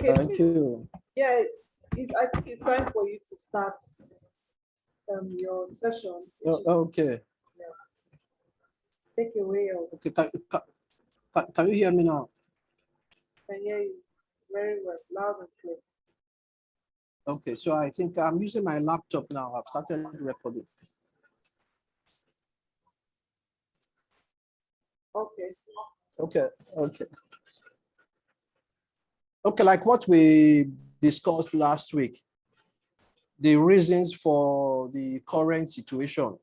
Okay, Thank you. yeah, I think it's time for you to start your session, which is Okay. take away your. Okay. Can you hear me now? Can hear you very well, loud and clear. Okay. So I think I'm using my laptop now. I've started recording. Okay. Okay. Okay. Okay. Like what we discussed last week, the reasons for the current situation,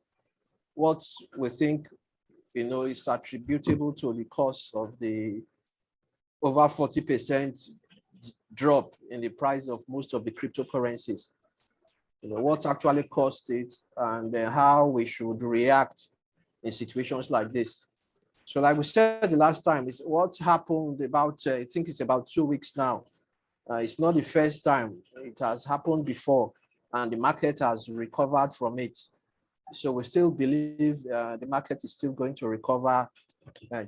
what we think, is attributable to the cause of the over 40% drop in the price of most of the cryptocurrencies. What actually caused it, and how we should react in situations like this. So like we said the last time, is what happened about, I think it's about 2 weeks now. It's not the first time. It has happened before, and the market has recovered from it. So we still believe the market is still going to recover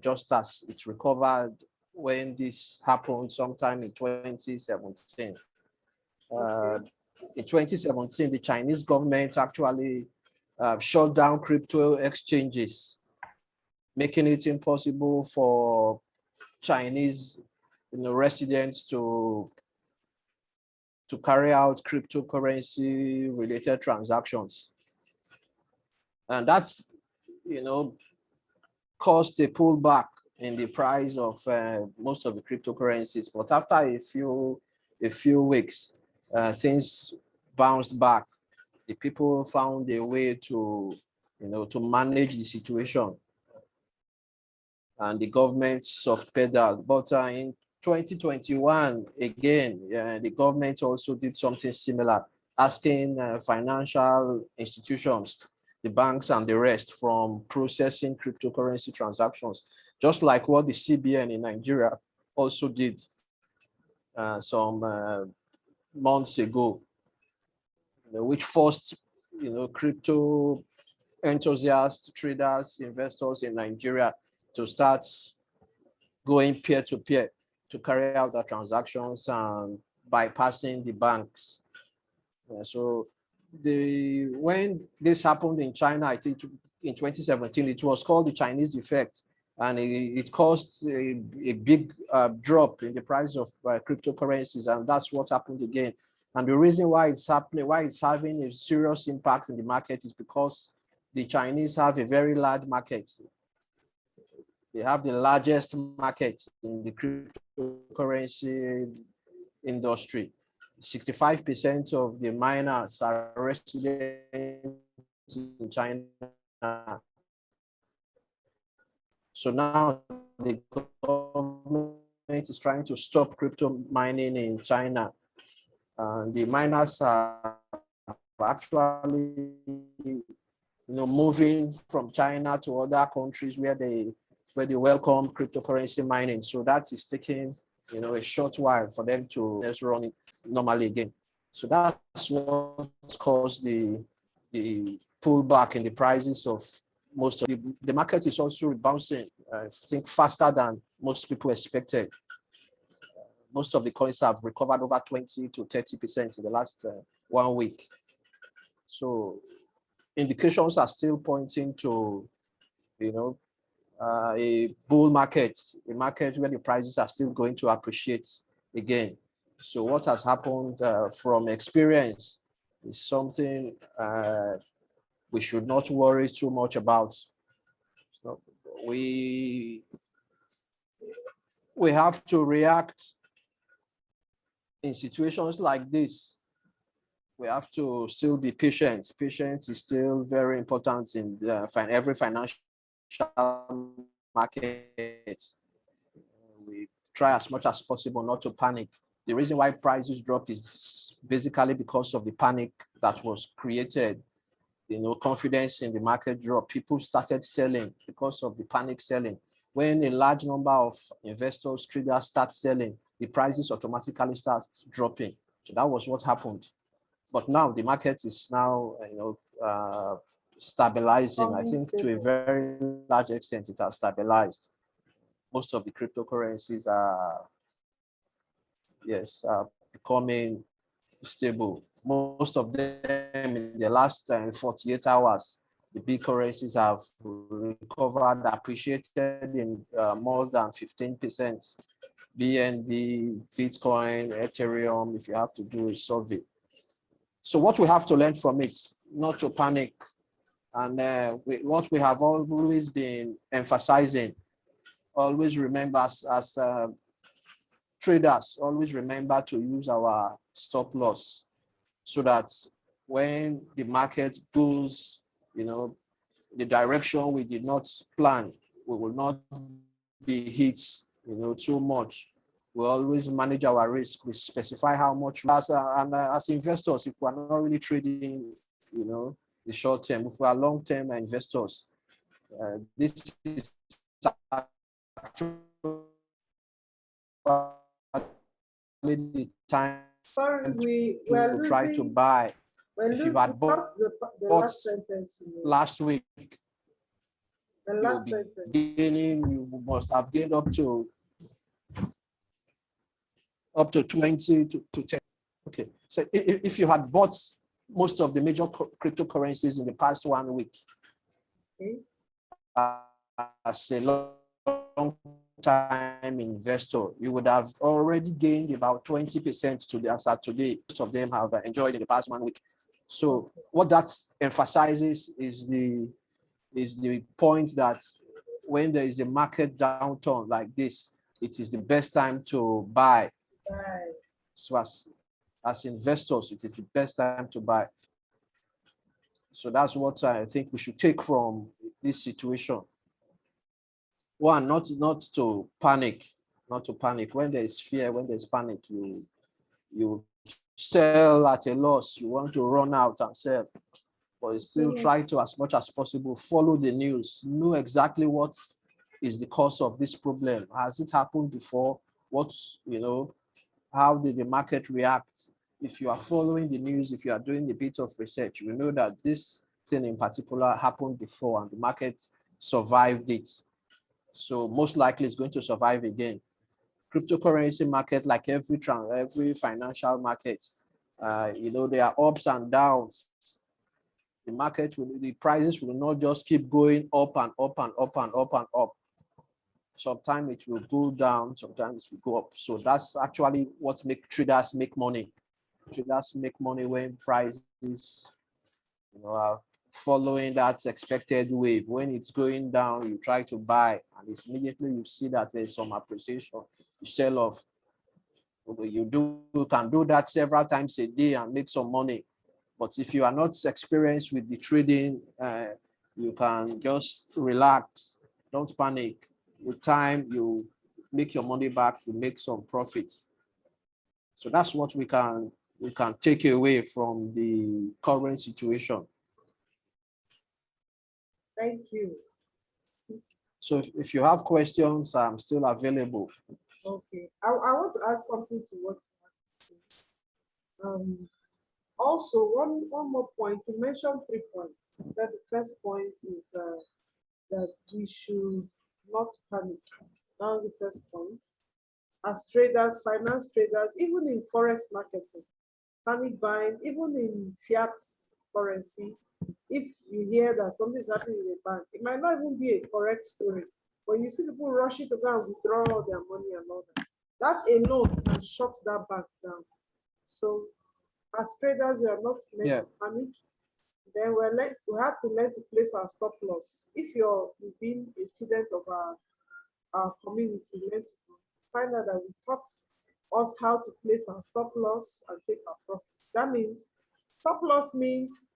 just as it recovered when this happened sometime in 2017. In 2017, the Chinese government actually shut down crypto exchanges, making it impossible for Chinese residents to carry out cryptocurrency related transactions. And that's, caused a pullback in the price of most of the cryptocurrencies. But after a few weeks, things bounced back. The people found a way to, to manage the situation, and the government soft pedaled. But in 2021, again, the government also did something similar, asking financial institutions, the banks and the rest, from processing cryptocurrency transactions, just like what the CBN in Nigeria also did some months ago, which forced, crypto enthusiasts, traders, investors in Nigeria to start going peer-to-peer to carry out the transactions and bypassing the banks. So when this happened in China, I think in 2017, it was called the Chinese effect, and it caused a big drop in the price of cryptocurrencies, and that's what happened again. And the reason why it's happening, why it's having a serious impact in the market, is because the Chinese have a very large market. They have the largest market in the cryptocurrency industry. 65% of the miners are resident in China. So now the government is trying to stop crypto mining in China. The miners are actually, moving from China to other countries where they welcome cryptocurrency mining. So that is taking, a short while for them to just run it normally again. So that's what caused the pullback in the prices of most of the market is also bouncing, I think, faster than most people expected. Most of the coins have recovered over 20 to 30% in the last 1 week. So indications are still pointing to, a bull market, a market where the prices are still going to appreciate again. So what has happened from experience is something we should not worry too much about. So we have to react in situations like this. We have to still be patient. Patience is still very important in every financial market. We try as much as possible not to panic. The reason why prices dropped is basically because of the panic that was created. Confidence in the market dropped. People started selling because of the panic selling. When a large number of investors, traders start selling, the prices automatically start dropping. So that was what happened. But now the market is now, stabilizing. I think to a very large extent it has stabilized. Most of the cryptocurrencies are, yes, are becoming stable. Most of them in the last 48 hours, the big currencies have recovered, appreciated in more than 15%. BNB, Bitcoin, Ethereum, if you have to do a survey. So what we have to learn from it, not to panic. And what we have always been emphasizing, always remember as traders, always remember to use our stop loss so that when the market goes, the direction we did not plan, we will not be hit, too much. We always manage our risk. We specify how much. As investors, if we're not really trading, the short term, if we are long-term investors, this is actually the time Sorry, we're to try to losing. buy. If you had We lost the bought last sentence. last week, The you'll last be sentence. gaining, you must have gained up to 20 to 10. Okay, so if you had bought most of the major cryptocurrencies in the past 1 week, Okay. as a long time investor, you would have already gained about 20% to the answer today. Most of them have enjoyed in the past 1 week. So what that emphasizes is the point that when there is a market downturn like this, it is the best time to buy. Right. So as investors, it is the best time to buy. So that's what I think we should take from this situation. One, not to panic, When there is fear, when there's panic, you sell at a loss. You want to run out and sell, but you still try to, as much as possible, follow the news, know exactly what is the cause of this problem. Has it happened before? How did the market react? If you are following the news, if you are doing a bit of research, you know that this thing in particular happened before and the market survived it. So most likely it's going to survive again. Cryptocurrency market, like every financial market, there are ups and downs. The prices will not just keep going up and up and up and up and up. Sometimes it will go down, sometimes it will go up. So that's actually what makes traders make money. Traders make money when prices, are following that expected wave. When it's going down, you try to buy, and it's immediately you see that there's some appreciation. You sell off. You can do that several times a day and make some money. But if you are not experienced with the trading, you can just relax. Don't panic. With time, you make your money back. You make some profits. So that's what we can take away from the current situation. Thank you. So if you have questions, I'm still available. Okay. I want to add something to what you have to say. Also, one more point. You mentioned 3 points. That the first point is that we should not panic. That was the first point. As traders, finance traders, even in forex marketing, panic buying, even in fiat currency, if you hear that something is happening in a bank, it might not even be a correct story, but you see people rushing to go and withdraw all their money and all that. That alone can shut that bank down. So as traders, we are not meant to panic. Then we have to learn to place our stop loss. If you've been a student of our community, learn to find out that we taught us how to place our stop loss and take our profits. That means stop loss means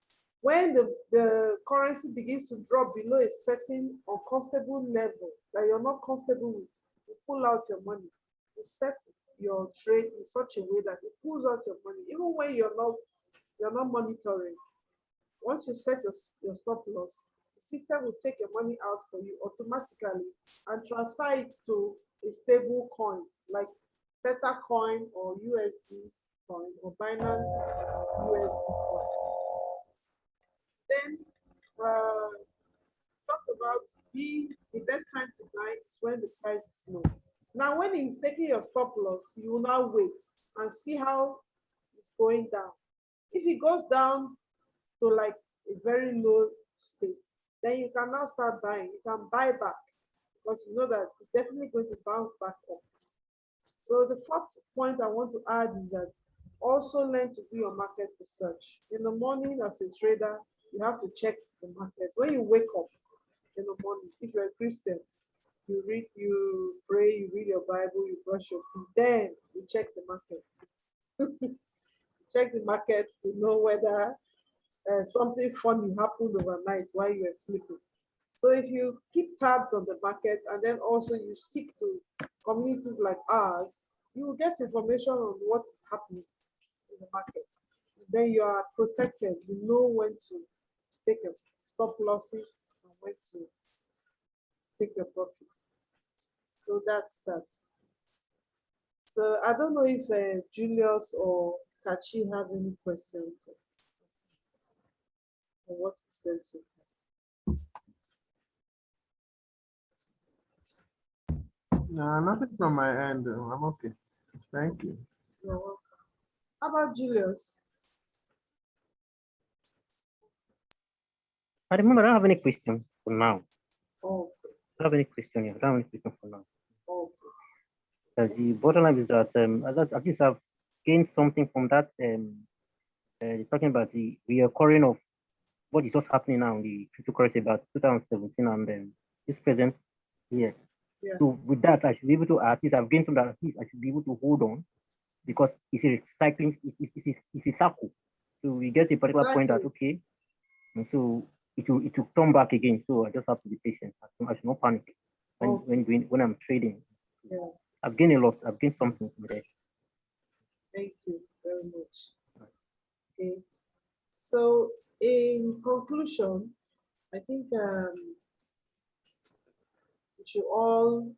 when the currency begins to drop below a certain uncomfortable level that you're not comfortable with, you pull out your money. You set your trade in such a way that it pulls out your money, even when you're not monitoring. Once you set your stop loss, the system will take your money out for you automatically and transfer it to a stable coin like Theta coin or USD coin or Binance USD coin. Then talked about being the best time to buy is when the price is low. Now, when you're taking your stop loss, you will now wait. and see how it's going down. If it goes down to like a very low state, then you can now start buying. You can buy back because you know that it's definitely going to bounce back up. So the fourth point I want to add is that also learn to do your market research. In the morning as a trader, you have to check the market. When you wake up in the morning, if you're a Christian, you read, you pray, you read your Bible, you brush your teeth, then you check the market. Check the market to know whether something funny happened overnight while you were sleeping. So if you keep tabs on the market and then also you stick to communities like ours, you will get information on what is happening in the market. Then you are protected. You know when to take your stop losses and when to take your profits. So that's that. So I don't know if Julius or Kachi have any questions on what we said so No, nothing from my end. I'm okay. Thank you. You're welcome. How about Julius? I remember I don't have any question for now. Okay. I don't have any question here. I don't have any question for now. Okay. The bottom line is that at least I've gained something from that. Talking about the reoccurring of what is just happening now in the cryptocurrency about 2017 and then this present year. Yeah. So with that, I should be able to at least I've gained some that at least I should be able to hold on because it's a cycling, it's a circle. So we get a particular point that okay, and so it will turn back again. So I just have to be patient. I should not panic when I'm trading. Yeah. I've gained a lot. I've gained something from there. Thank you very much. Okay. So in conclusion, I think we should all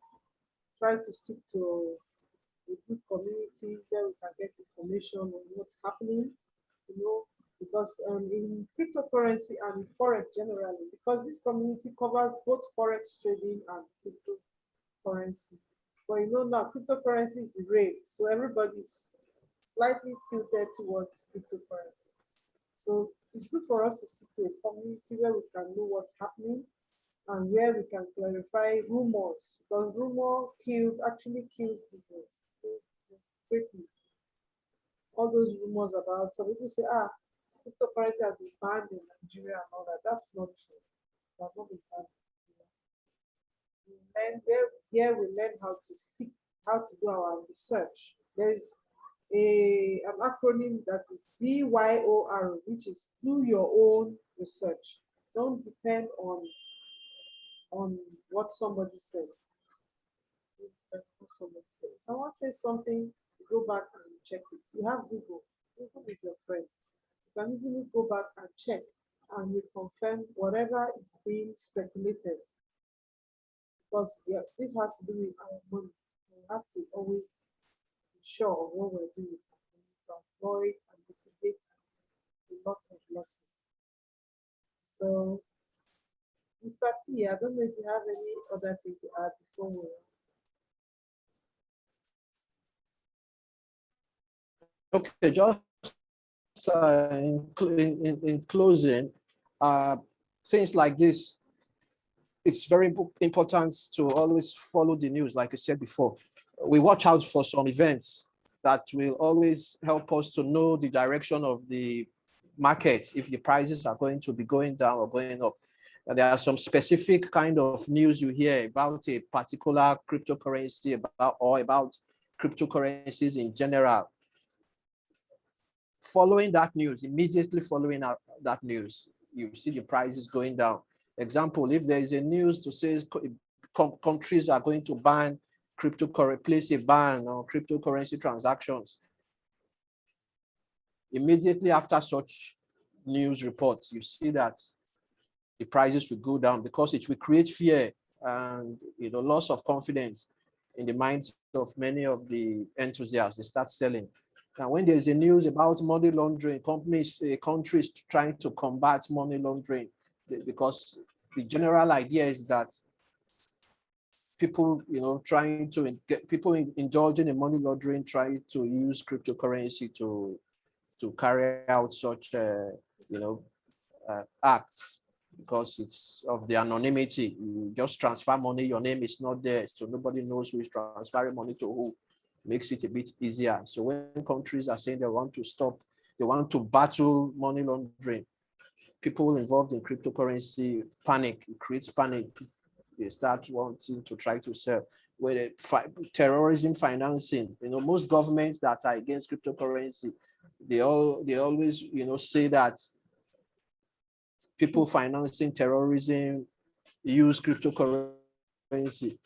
try to stick to a good community where we can get information on what's happening, because in cryptocurrency and in Forex generally, because this community covers both Forex trading and cryptocurrency. But now cryptocurrency is the rave, so everybody's slightly tilted towards cryptocurrency. So it's good for us to stick to a community where we can know what's happening and where we can clarify rumors, because rumor actually kills business. Quickly. All those rumors about, some people say, cryptocurrency has been banned in Nigeria and all that. That's not true. It has not been banned. Here we learn how to do our research. There's an acronym that is DYOR, which is do your own research. Don't depend on what somebody said. Someone says something, you go back and check it. You have Google. Google is your friend. You can easily go back and check and you confirm whatever is being speculated. Because this has to do with our money. We have to always be sure of what we're doing to avoid and mitigate a lot of losses. So, Mr. P, I don't know if you have any other thing to add before we. Okay, just in closing, things like this, it's very important to always follow the news, like I said before. We watch out for some events that will always help us to know the direction of the market, if the prices are going to be going down or going up. And there are some specific kind of news you hear about a particular cryptocurrency or about cryptocurrencies in general. Following that news, immediately following that news, you see the prices going down. Example, if there is a news to say countries are going to ban cryptocurrency, place a ban on cryptocurrency transactions, immediately after such news reports, you see that the prices will go down because it will create fear and loss of confidence in the minds of many of the enthusiasts. They start selling. And when there's a news about money laundering, countries trying to combat money laundering, because the general idea is that people, trying to get people indulging in money laundering, trying to use cryptocurrency to carry out such, acts, because it's of the anonymity. You just transfer money, your name is not there, so nobody knows who is transferring money to who. Makes it a bit easier. So when countries are saying they want to stop, they want to battle money laundering, people involved in cryptocurrency panic, it creates panic. They start wanting to try to sell. Where terrorism financing, most governments that are against cryptocurrency, they always, say that people financing terrorism use cryptocurrency.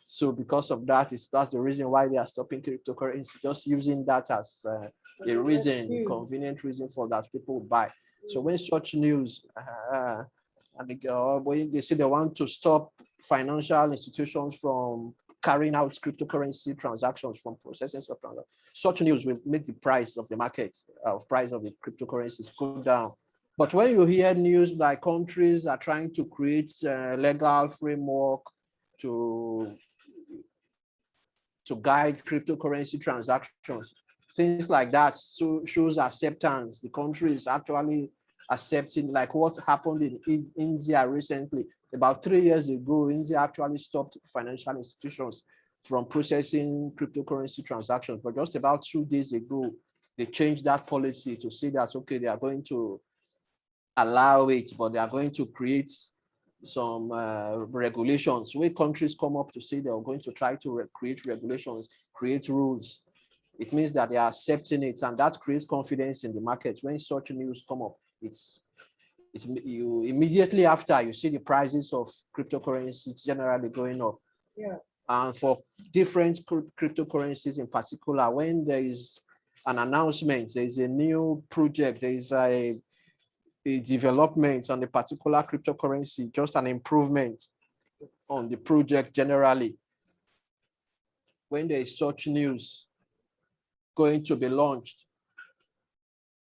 So because of that, that's the reason why they are stopping cryptocurrency, just using that as a reason, a convenient reason for that people buy. So when such news, when they say they want to stop financial institutions from carrying out cryptocurrency transactions, from processing such news will make the price of the market, price of the cryptocurrencies go down. But when you hear news like countries are trying to create a legal framework to guide cryptocurrency transactions, things like that, so shows acceptance. The country is actually accepting, like what happened in India recently. About 3 years ago, India actually stopped financial institutions from processing cryptocurrency transactions. But just about 2 days ago, they changed that policy to say that, okay, they are going to allow it, but they are going to create some regulations. Where countries come up to say they are going to try to create regulations, create rules, it means that they are accepting it, and that creates confidence in the market. When such news come up, it's you immediately after you see the prices of cryptocurrencies generally going up. Yeah. And for different cryptocurrencies in particular, when there is an announcement, there is a new project, there is a development on a particular cryptocurrency, just an improvement on the project generally. When there is such news going to be launched,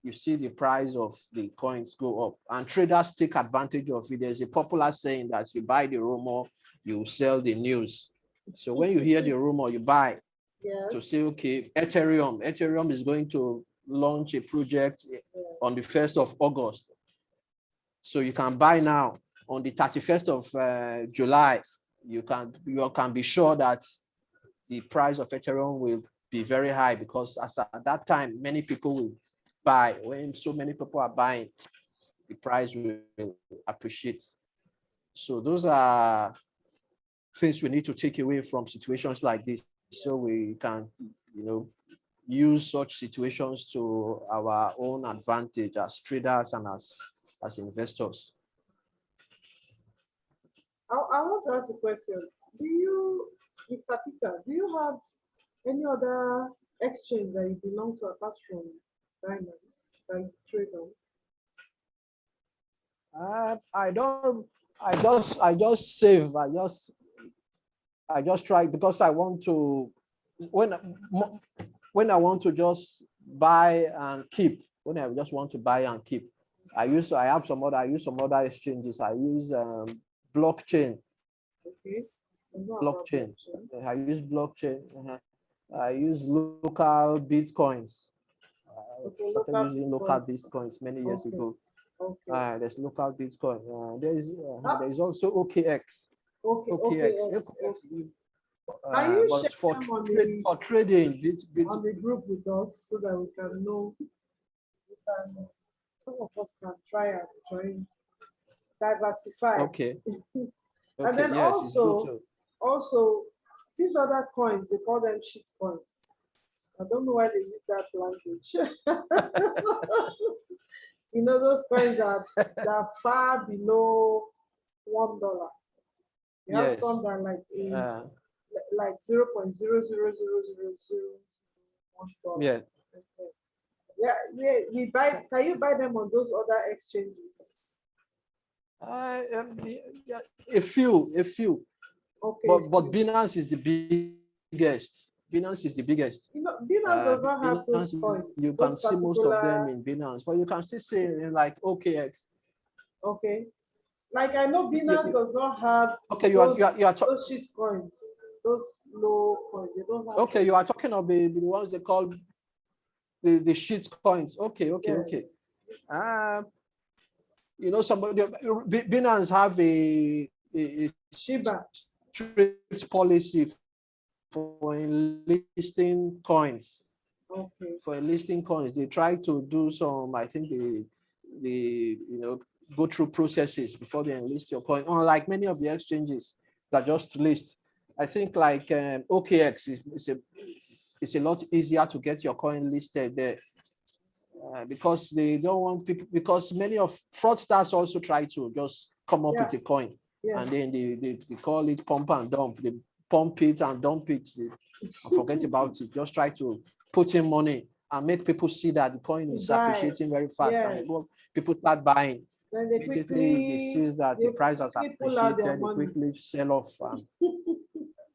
you see the price of the coins go up, and traders take advantage of it. There's a popular saying that you buy the rumor, you sell the news. So when you hear the rumor, you buy. Yes. To say, okay, Ethereum is going to launch a project on the 1st of August. So you can buy now. On the 31st of July, you can be sure that the price of Ethereum will be very high, because as at that time, many people will buy. When so many people are buying, the price will appreciate. So those are things we need to take away from situations like this, so we can, use such situations to our own advantage as traders and as investors. I want to ask a question. Do you, Mr. Peter, do you have any other exchange that you belong to apart from Binance that you trade on? I don't. I just save. I just try, because I want to, when I want to just buy and keep. When I just want to buy and keep, I use some other exchanges. I use blockchain. Okay. Blockchain. I use blockchain. I use local bitcoins. Okay, Started using local bitcoins many years Okay. ago. Okay. There's local bitcoin. There is also OKX. Okay. OKX. Can you But share for them on for trading, on the group with us so that we can know? Some of us can try and join, diversify. Okay. And then Yes, it's good also these other coins, they call them shit coins. I don't know why they use that language. Those coins are far below $1. You have Yes. some that are like 0.0000001 Yeah. Yeah, we buy. Can you buy them on those other exchanges? Yeah, a few. Okay. But Binance is the biggest. Binance is the biggest. Binance does not have those coins. You can see most of them in Binance, but you can still see in like OKX. Okay. Like I know Binance does not have Okay, those shit coins, those low coins. They don't have. okay, you are talking of the ones they call the shit coins. Okay, okay, Yeah. okay. You know, somebody Binance have a Shiba. strict policy for enlisting coins. Okay. For enlisting coins, they try to do some. I think they go through processes before they enlist your coin. Unlike many of the exchanges that just list, I think like OKX is a lot easier to get your coin listed there. Because they don't want people, because many of fraudsters also try to just come up with a coin, Yeah. and then they call it pump and dump. They pump it and dump it and forget about it. Just try to put in money and make people see that the coin is appreciating very fast. Yes. And people start buying. Then they Immediately they see that the price has appreciated, they quickly sell off.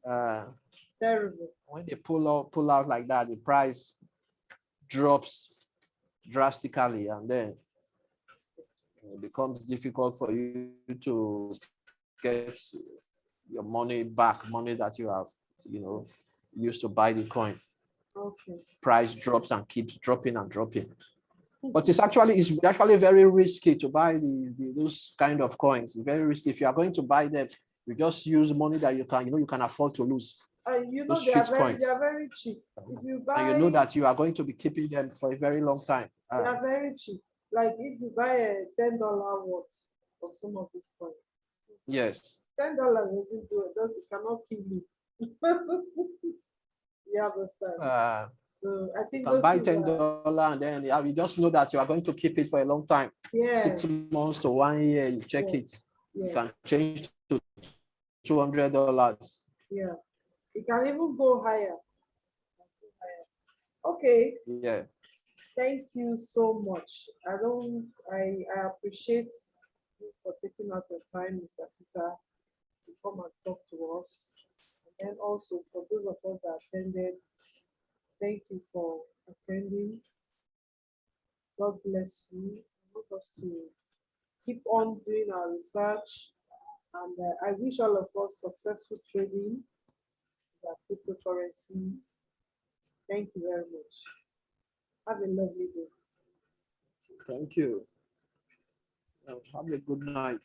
And, terrible. when they pull out like that, the price drops drastically, and then it becomes difficult for you to get your money back, money that you have, used to buy the coin. Okay. Price drops and keeps dropping and dropping. But it's actually very risky to buy those kind of coins. It's very risky. If you are going to buy them, you just use money that you can afford to lose. They are very cheap. If you buy, and you know that you are going to be keeping them for a very long time. They are very cheap. Like if you buy a $10 worth of some of these coins. Yes. $10 doesn't do it. It cannot kill you. You understand? So I think you can buy $10 and then you just know that you are going to keep it for a long time. Yes. 6 months to 1 year, you check it. You can change to $200. Yeah. It can even go higher. Okay. Yeah. Thank you so much. I appreciate you for taking out your time, Mr. Peter, to come and talk to us. And then also for those of us that attended, thank you for attending. God bless you. I want us to keep on doing our research. And I wish all of us successful trading with cryptocurrency. Thank you very much. Have a lovely day. Thank you. Have a good night.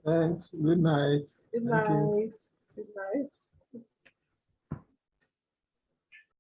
Thanks. Good night. Good Thank you. night. Good night.